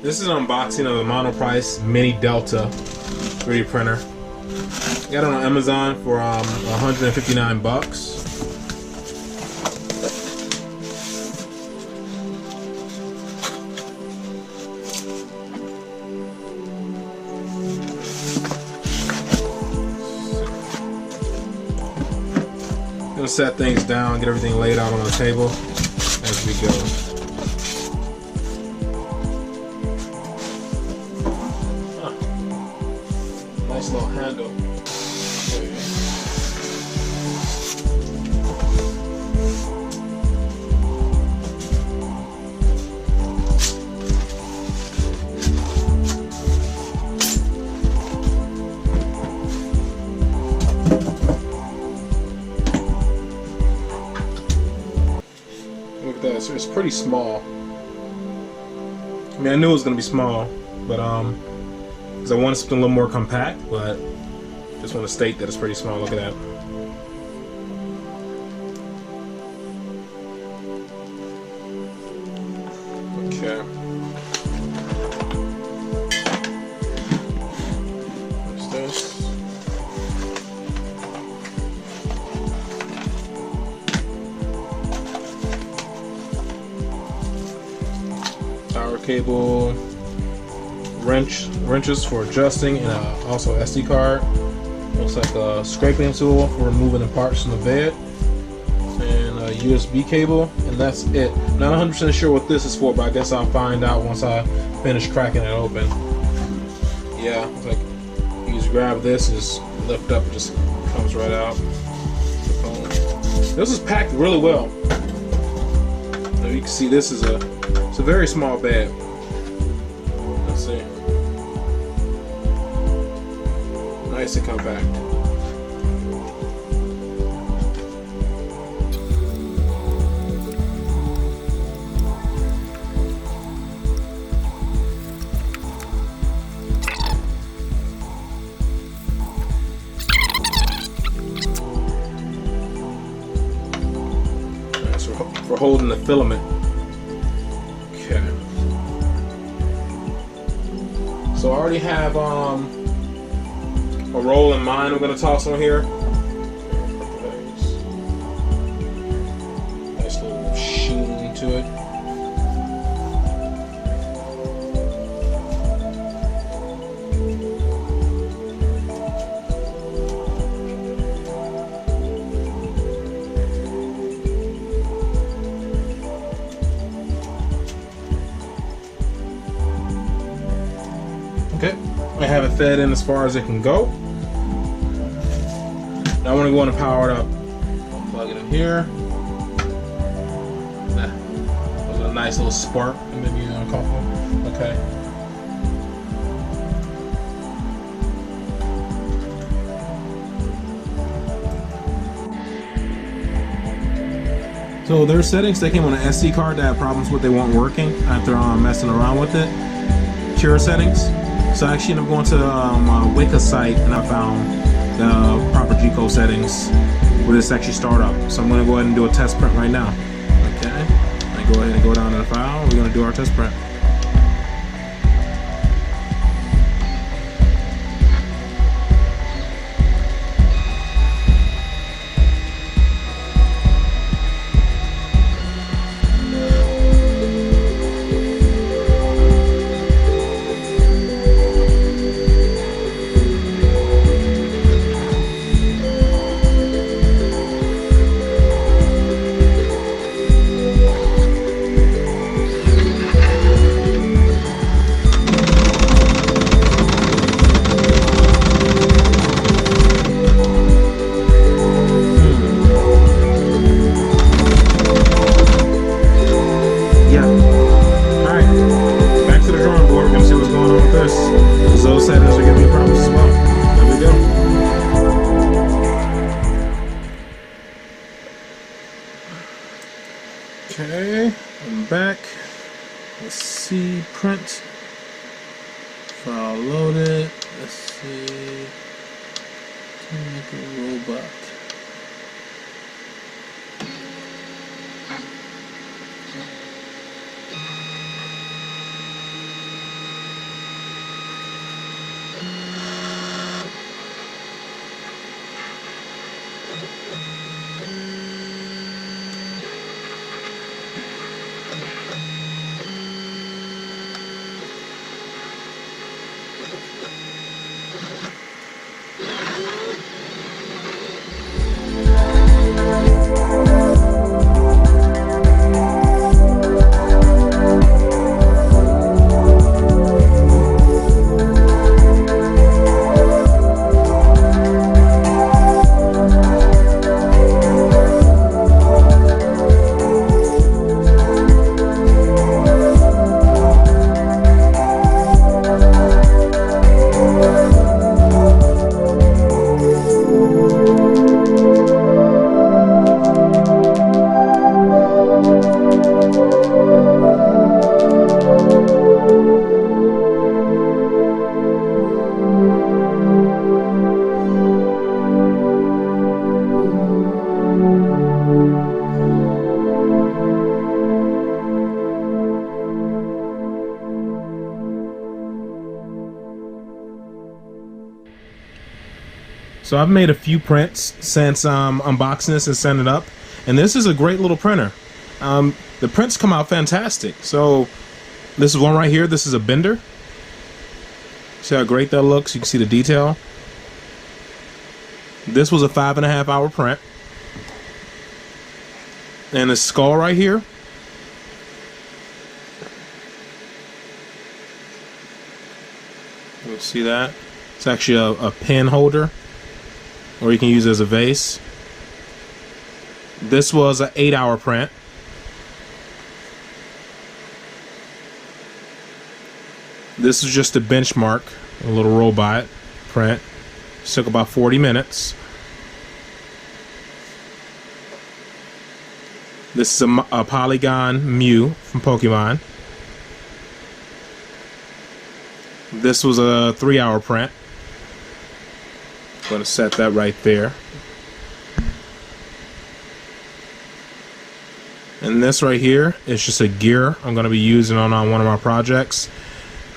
This is an unboxing of the Monoprice Mini Delta 3D printer. Got it on Amazon for 159 bucks. Gonna set things down, get everything laid out on the table as we go. Nice little handle. Look at that, so it's pretty small. I mean, I knew it was gonna be small, but because I wanted something a little more compact, but just want to state that it's pretty small. Look at that. Okay. What's this? Power cable. Wrenches for adjusting, and also SD card. Looks like a scraping tool for removing the parts from the bed, and a USB cable, and that's it. Not 100% sure what this is for, but I guess I'll find out once I finish cracking it open. Yeah, it's like you just grab this, just lift up, it just comes right out. This is packed really well. Now you can see this is it's a very small bed. Let's see. Nice and compact. Nice for holding the filament. Okay. So I already have a roll in mind I'm going to toss on here. Nice little sheen to it. Okay, I have it fed in as far as it can go. Now I want to go on and power it up. I'll plug it in here. That was a nice little spark. Maybe a couple. Okay. So their settings, they came on an SD card that had problems with, they weren't working after messing around with it. Cure settings. So I actually ended up going to a Wicca site, and I found the proper G-code settings where this actually start up. So I'm going to go ahead and do a test print right now. Okay, I go ahead and go down to the file. We're going to do our test print. Those settings are giving me problems as well. There we go. Okay, I'm back. Let's see, print. File loaded. Let's see. To make a robot. So I've made a few prints since unboxing this and setting it up, and this is a great little printer. The prints come out fantastic. So this is one right here. This is a bender. See how great that looks? You can see the detail. This was a 5.5 hour print. And the skull right here. You'll see that. It's actually a pen holder, or you can use it as a vase. This was an 8 hour print. This is just a benchmark, a little robot print. This took about 40 minutes. This is a Polygon Mew from Pokemon. This was a 3 hour print. I'm going to set that right there. And this right here is just a gear I'm going to be using on one of my projects.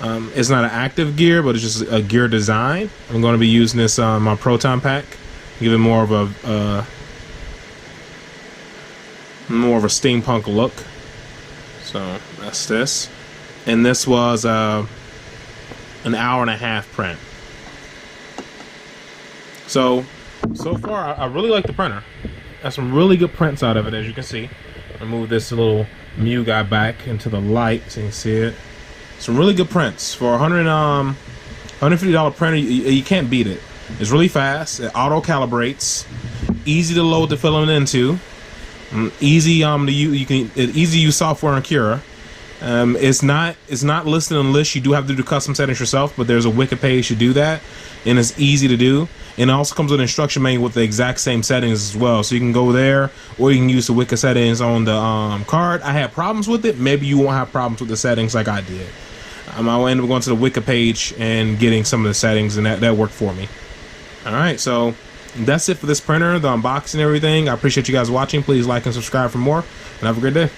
It's not an active gear, but it's just a gear design. I'm going to be using this on my Proton pack, give it more of a steampunk look. So that's this, and this was an 1.5 hour print. So far, I really like the printer. Got some really good prints out of it, as you can see. I move this little Mew guy back into the light so you can see it. Some really good prints for a $150 printer. You can't beat it. It's really fast. It auto calibrates. Easy to load the filament into. Easy to use. Easy to use software and Cura. It's not listed on the list. You do have to do custom settings yourself, but there's a Wiki page to do that, and it's easy to do. And it also comes with an instruction manual with the exact same settings as well, so you can go there, or you can use the Wiki settings on the card. I had problems with it. Maybe you won't have problems with the settings like I did. I'll end up going to the Wiki page and getting some of the settings, and that worked for me. Alright, so that's it for this printer, the unboxing and everything. I appreciate you guys watching. Please like and subscribe for more, and have a great day.